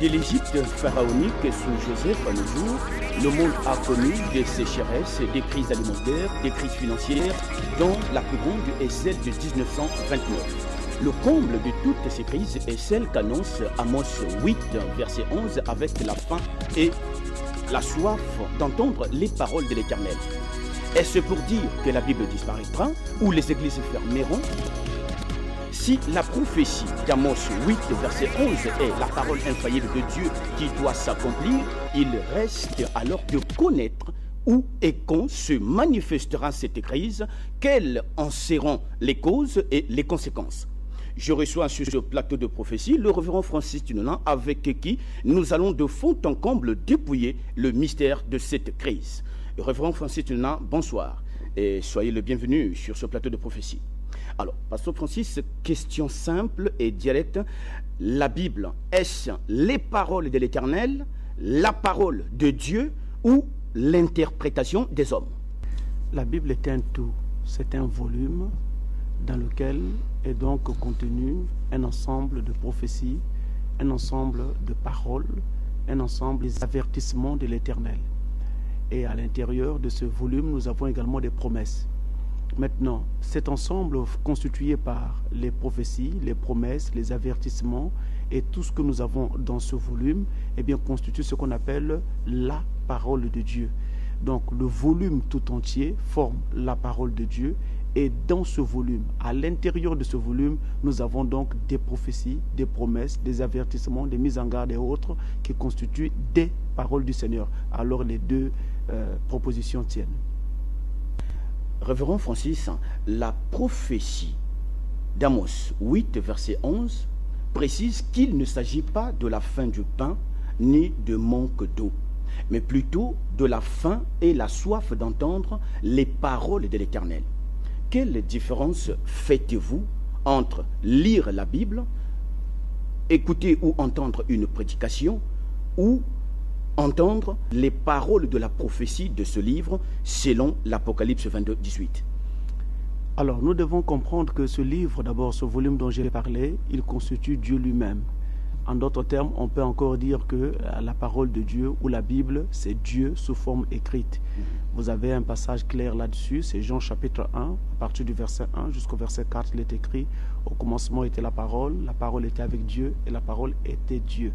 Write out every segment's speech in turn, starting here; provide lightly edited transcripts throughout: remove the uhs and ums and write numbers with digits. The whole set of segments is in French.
De l'Égypte pharaonique sous Joseph à nos jours, le monde a connu des sécheresses, des crises alimentaires, des crises financières, dont la plus grande est celle de 1929. Le comble de toutes ces crises est celle qu'annonce Amos 8, verset 11, avec la faim et la soif d'entendre les paroles de l'Éternel. Est-ce pour dire que la Bible disparaîtra ou les églises se fermeront? Si la prophétie d'Amos 8, verset 11 est la parole infaillible de Dieu qui doit s'accomplir, il reste alors de connaître où et quand se manifestera cette crise, quelles en seront les causes et les conséquences. Je reçois sur ce plateau de prophétie le révérend Francis Tunonan, avec qui nous allons de fond en comble dépouiller le mystère de cette crise. Le révérend Francis Tunonan, bonsoir et soyez le bienvenu sur ce plateau de prophétie. Alors, Pasteur Francis, question simple et directe. La Bible, est-ce les paroles de l'Éternel, la parole de Dieu ou l'interprétation des hommes? La Bible est un tout, c'est un volume dans lequel est donc contenu un ensemble de prophéties, un ensemble de paroles, un ensemble des avertissements de l'Éternel. Et à l'intérieur de ce volume, nous avons également des promesses. Maintenant, cet ensemble constitué par les prophéties, les promesses, les avertissements et tout ce que nous avons dans ce volume, eh bien, constitue ce qu'on appelle la parole de Dieu. Donc, le volume tout entier forme la parole de Dieu. Et dans ce volume, à l'intérieur de ce volume, nous avons donc des prophéties, des promesses, des avertissements, des mises en garde et autres qui constituent des paroles du Seigneur. Alors, les deux propositions tiennent. Révérend Francis, la prophétie d'Amos 8, verset 11, précise qu'il ne s'agit pas de la faim du pain ni de manque d'eau, mais plutôt de la faim et la soif d'entendre les paroles de l'Éternel. Quelle différence faites-vous entre lire la Bible, écouter ou entendre une prédication, ou entendre les paroles de la prophétie de ce livre selon l'Apocalypse 22, 18? Alors, nous devons comprendre que ce livre, d'abord, ce volume dont j'ai parlé, il constitue Dieu lui-même. En d'autres termes, on peut encore dire que la parole de Dieu ou la Bible, c'est Dieu sous forme écrite. Vous avez un passage clair là-dessus, c'est Jean chapitre 1, à partir du verset 1 jusqu'au verset 4, il est écrit « Au commencement était la parole était avec Dieu et la parole était Dieu ».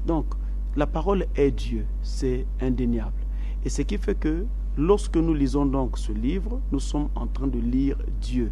Donc, la parole est Dieu, c'est indéniable. Et ce qui fait que lorsque nous lisons donc ce livre, nous sommes en train de lire Dieu,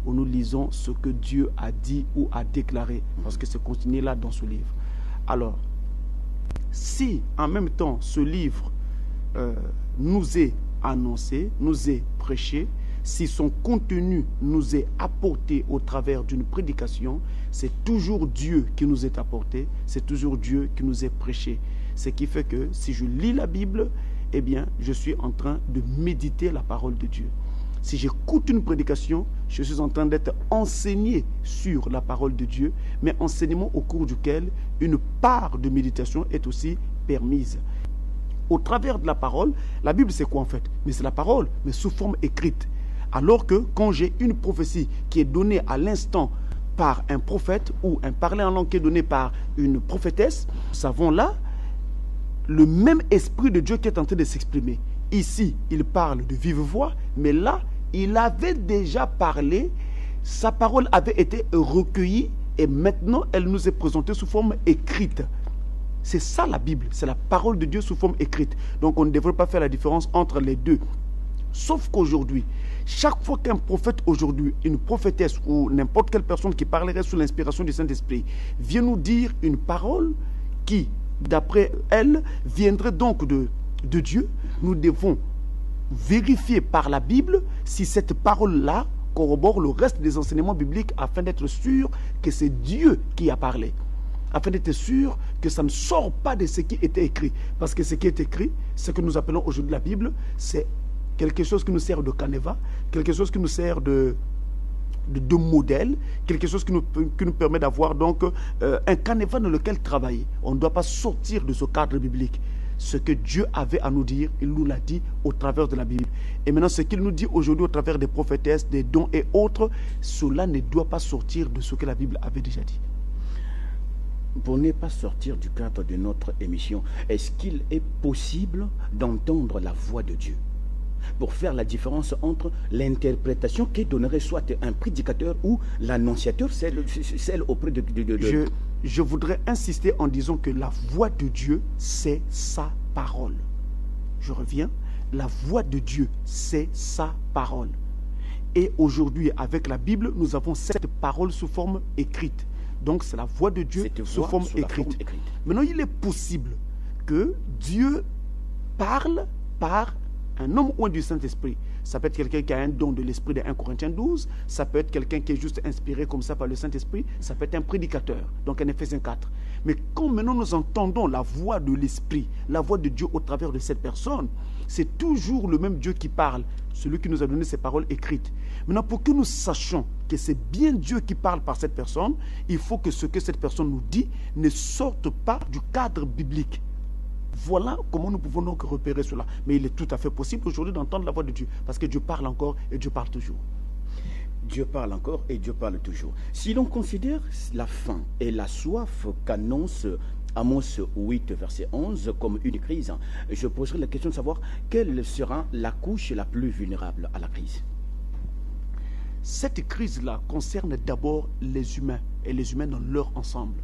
où nous lisons ce que Dieu a dit ou a déclaré, parce que c'est contenu là dans ce livre. Alors, si en même temps ce livre nous est annoncé, nous est prêché, si son contenu nous est apporté au travers d'une prédication, c'est toujours Dieu qui nous est apporté, c'est toujours Dieu qui nous est prêché. Ce qui fait que si je lis la Bible, eh bien, je suis en train de méditer la parole de Dieu. Si j'écoute une prédication, je suis en train d'être enseigné sur la parole de Dieu, mais enseignement au cours duquel une part de méditation est aussi permise. Au travers de la parole, la Bible c'est quoi en fait? Mais c'est la parole, mais sous forme écrite. Alors que quand j'ai une prophétie qui est donnée à l'instant par un prophète ou un parler en langue qui est donné par une prophétesse, nous savons là le même esprit de Dieu qui est en train de s'exprimer. Ici, il parle de vive voix, mais là, il avait déjà parlé, sa parole avait été recueillie et maintenant, elle nous est présentée sous forme écrite. C'est ça la Bible, c'est la parole de Dieu sous forme écrite. Donc, on ne devrait pas faire la différence entre les deux. Sauf qu'aujourd'hui, chaque fois qu'un prophète aujourd'hui, une prophétesse ou n'importe quelle personne qui parlerait sous l'inspiration du Saint-Esprit vient nous dire une parole qui, d'après elle, viendrait donc de Dieu, nous devons vérifier par la Bible si cette parole-là corrobore le reste des enseignements bibliques afin d'être sûr que c'est Dieu qui a parlé. Afin d'être sûr que ça ne sort pas de ce qui était écrit. Parce que ce qui est écrit, ce que nous appelons aujourd'hui la Bible, c'est quelque chose qui nous sert de canevas, quelque chose qui nous sert de modèle, quelque chose qui nous permet d'avoir donc un canevas dans lequel travailler. On ne doit pas sortir de ce cadre biblique. Ce que Dieu avait à nous dire, il nous l'a dit au travers de la Bible. Et maintenant, ce qu'il nous dit aujourd'hui au travers des prophétesses, des dons et, autres, cela ne doit pas sortir de ce que la Bible avait déjà dit. Pour ne pas sortir du cadre de notre émission, est-ce qu'il est possible d'entendre la voix de Dieu pour faire la différence entre l'interprétation que donnerait soit un prédicateur ou l'annonciateur, celle auprès de... Je voudrais insister en disant que la voix de Dieu, c'est sa parole. Je reviens, la voix de Dieu, c'est sa parole. Et aujourd'hui, avec la Bible, nous avons cette parole sous forme écrite. Donc, c'est la voix de Dieu sous forme écrite. Maintenant, il est possible que Dieu parle par un homme ou du Saint-Esprit. Ça peut être quelqu'un qui a un don de l'Esprit de 1 Corinthiens 12. Ça peut être quelqu'un qui est juste inspiré comme ça par le Saint-Esprit. Ça peut être un prédicateur, donc en Éphésiens 4. Mais quand maintenant nous entendons la voix de l'Esprit, la voix de Dieu au travers de cette personne, c'est toujours le même Dieu qui parle, celui qui nous a donné ces paroles écrites. Maintenant, pour que nous sachions que c'est bien Dieu qui parle par cette personne, il faut que ce que cette personne nous dit ne sorte pas du cadre biblique. Voilà comment nous pouvons donc repérer cela. Mais il est tout à fait possible aujourd'hui d'entendre la voix de Dieu, parce que Dieu parle encore et Dieu parle toujours. Dieu parle encore et Dieu parle toujours. Si l'on considère la faim et la soif qu'annonce Amos 8, verset 11, comme une crise, je poserai la question de savoir quelle sera la couche la plus vulnérable à la crise. Cette crise-là concerne d'abord les humains, et les humains dans leur ensemble.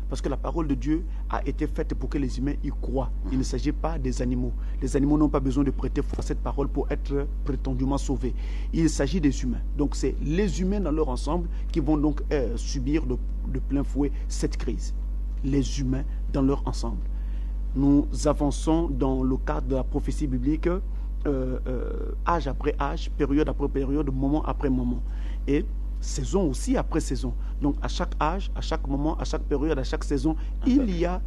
Parce que la parole de Dieu a été faite pour que les humains y croient. Il ne s'agit pas des animaux. Les animaux n'ont pas besoin de prêter foi à cette parole pour être prétendument sauvés. Il s'agit des humains. Donc c'est les humains dans leur ensemble qui vont donc subir de plein fouet cette crise. Les humains dans leur ensemble. Nous avançons dans le cadre de la prophétie biblique, âge après âge, période après période, moment après moment. Et saison aussi après saison. Donc à chaque âge, à chaque moment, à chaque période, à chaque saison, il y a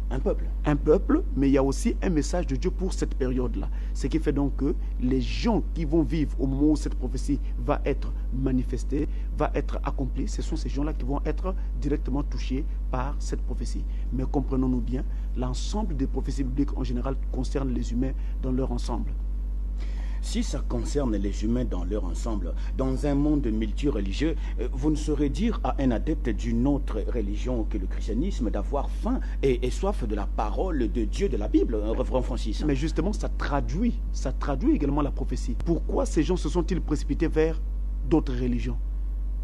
un peuple. Un peuple, mais il y a aussi un message de Dieu pour cette période-là. Ce qui fait donc que les gens qui vont vivre au moment où cette prophétie va être manifestée, va être accomplie, ce sont ces gens-là qui vont être directement touchés par cette prophétie. Mais comprenons-nous bien, l'ensemble des prophéties bibliques en général concernent les humains dans leur ensemble. Si ça concerne les humains dans leur ensemble, dans un monde multireligieux, vous ne saurez dire à un adepte d'une autre religion que le christianisme d'avoir faim et soif de la parole de Dieu, de la Bible, Révérend Francis. Mais justement, ça traduit également la prophétie. Pourquoi ces gens se sont-ils précipités vers d'autres religions?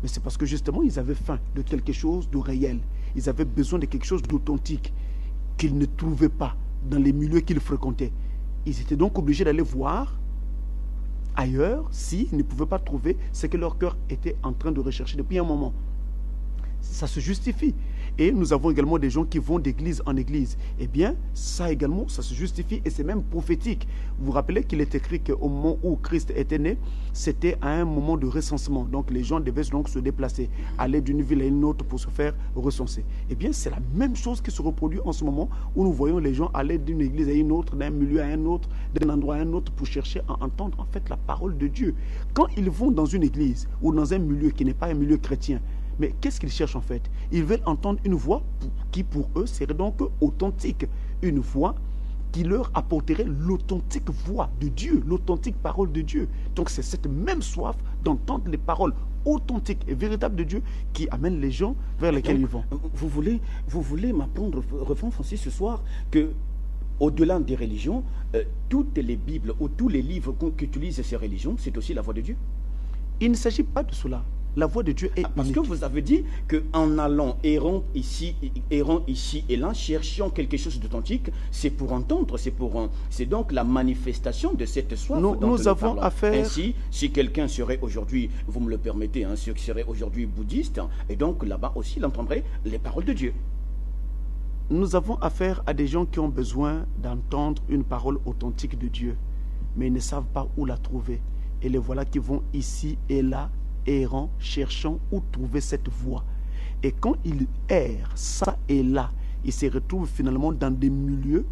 Mais c'est parce que justement, ils avaient faim de quelque chose de réel. Ils avaient besoin de quelque chose d'authentique qu'ils ne trouvaient pas dans les milieux qu'ils fréquentaient. Ils étaient donc obligés d'aller voir ailleurs, s'ils ne pouvaient pas trouver ce que leur cœur était en train de rechercher depuis un moment. Ça se justifie. Et nous avons également des gens qui vont d'église en église. Eh bien, ça également, ça se justifie et c'est même prophétique. Vous vous rappelez qu'il est écrit qu'au moment où Christ était né, c'était à un moment de recensement. Donc les gens devaient donc se déplacer, aller d'une ville à une autre pour se faire recenser. Eh bien, c'est la même chose qui se reproduit en ce moment où nous voyons les gens aller d'une église à une autre, d'un milieu à un autre, d'un endroit à un autre pour chercher à entendre en fait la parole de Dieu. Quand ils vont dans une église ou dans un milieu qui n'est pas un milieu chrétien, mais qu'est-ce qu'ils cherchent en fait? Ils veulent entendre une voix qui pour eux serait donc authentique. Une voix qui leur apporterait l'authentique voix de Dieu, l'authentique parole de Dieu. Donc c'est cette même soif d'entendre les paroles authentiques et véritables de Dieu qui amène les gens vers lesquels ils vont. Vous voulez m'apprendre, Révérend Francis, ce soir, que au-delà des religions, toutes les Bibles ou tous les livres qu'utilisent ces religions, c'est aussi la voix de Dieu? Il ne s'agit pas de cela. La voix de Dieu est unique. Parce que vous avez dit qu'en allant, errant ici et là, cherchant quelque chose d'authentique, c'est pour entendre, c'est donc la manifestation de cette soif. Nous avons affaire... Ainsi, si quelqu'un serait aujourd'hui, vous me le permettez, ceux qui seraient aujourd'hui bouddhistes, et donc là-bas aussi, il entendrait les paroles de Dieu. Nous avons affaire à des gens qui ont besoin d'entendre une parole authentique de Dieu, mais ils ne savent pas où la trouver. Et les voilà qui vont ici et là, errant, cherchant où trouver cette voie. Et quand ils errent ça et là, ils se retrouvent finalement dans des milieux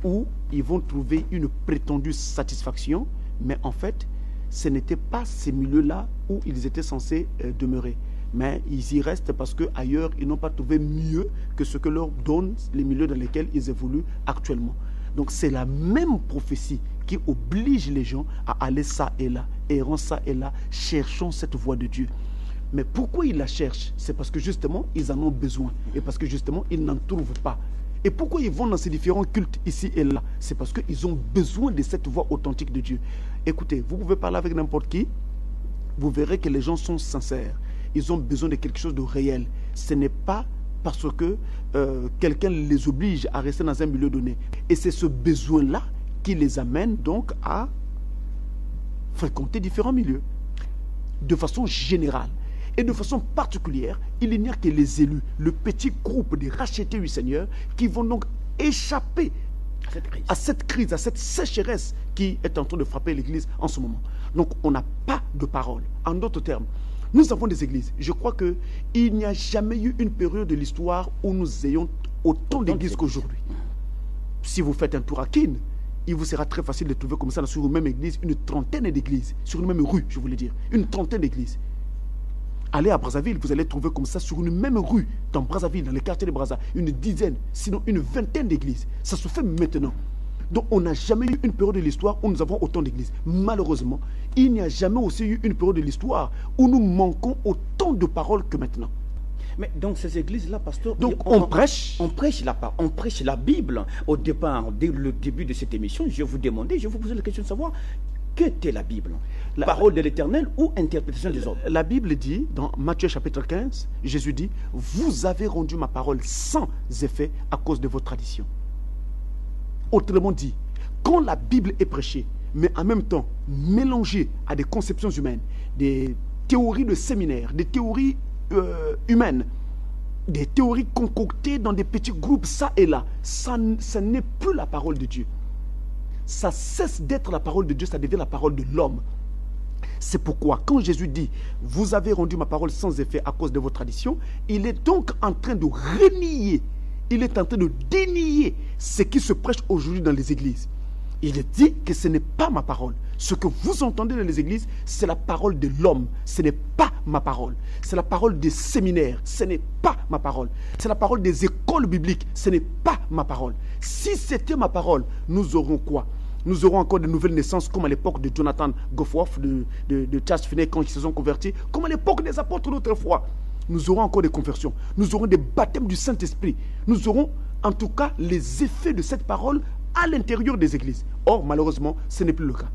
où ils vont trouver une prétendue satisfaction, mais en fait, ce n'était pas ces milieux-là où ils étaient censés demeurer. Mais ils y restent parce qu'ailleurs, ils n'ont pas trouvé mieux que ce que leur donnent les milieux dans lesquels ils évoluent actuellement. Donc c'est la même prophétie qui oblige les gens à aller ça et là, errant ça et là, cherchant cette voie de Dieu. Mais pourquoi ils la cherchent? C'est parce que justement, ils en ont besoin. Et parce que justement, ils n'en trouvent pas. Et pourquoi ils vont dans ces différents cultes ici et là? C'est parce qu'ils ont besoin de cette voix authentique de Dieu. Écoutez, vous pouvez parler avec n'importe qui, vous verrez que les gens sont sincères. Ils ont besoin de quelque chose de réel. Ce n'est pas parce que quelqu'un les oblige à rester dans un milieu donné. Et c'est ce besoin-là qui les amène donc à fréquenter différents milieux. De façon générale. Et de façon particulière, il n'y a que les élus, le petit groupe des rachetés du Seigneur, qui vont donc échapper à cette crise, à cette sécheresse qui est en train de frapper l'Église en ce moment. Donc on n'a pas de parole. En d'autres termes, nous avons des églises. Je crois qu'il n'y a jamais eu une période de l'histoire où nous ayons autant d'églises qu'aujourd'hui. Si vous faites un tour à Keene, il vous sera très facile de trouver comme ça sur une même église, une trentaine d'églises, sur une même rue, je voulais dire, une trentaine d'églises. Allez à Brazzaville, vous allez trouver comme ça sur une même rue, dans Brazzaville, dans les quartiers de Brazza, une dizaine, sinon une vingtaine d'églises. Ça se fait maintenant. Donc on n'a jamais eu une période de l'histoire où nous avons autant d'églises. Malheureusement, il n'y a jamais aussi eu une période de l'histoire où nous manquons autant de paroles que maintenant. Mais dans ces églises-là, pasteur, donc on prêche la Bible. Au départ, dès le début de cette émission, je vous posais la question de savoir qu'était la Bible, parole de l'Éternel ou interprétation des hommes. La Bible dit, dans Matthieu chapitre 15, Jésus dit, vous avez rendu ma parole sans effet à cause de vos traditions. Autrement dit, quand la Bible est prêchée, mais en même temps mélangée à des conceptions humaines, des théories de séminaire, des théories humaines, des théories concoctées dans des petits groupes ça et là, ça n'est plus la parole de Dieu. Ça cesse d'être la parole de Dieu, ça devient la parole de l'homme. C'est pourquoi quand Jésus dit « Vous avez rendu ma parole sans effet à cause de vos traditions », il est donc en train de renier, il est en train de dénier ce qui se prêche aujourd'hui dans les églises. Il dit que ce n'est pas ma parole. Ce que vous entendez dans les églises, c'est la parole de l'homme. Ce n'est pas ma parole. C'est la parole des séminaires. Ce n'est pas ma parole. C'est la parole des écoles bibliques. Ce n'est pas ma parole. Si c'était ma parole, nous aurons quoi? Nous aurons encore de nouvelles naissances comme à l'époque de Jonathan Goforth, de Charles Finney quand ils se sont convertis, comme à l'époque des apôtres d'autrefois. Nous aurons encore des conversions. Nous aurons des baptêmes du Saint-Esprit. Nous aurons en tout cas les effets de cette parole à l'intérieur des églises. Or, malheureusement, ce n'est plus le cas.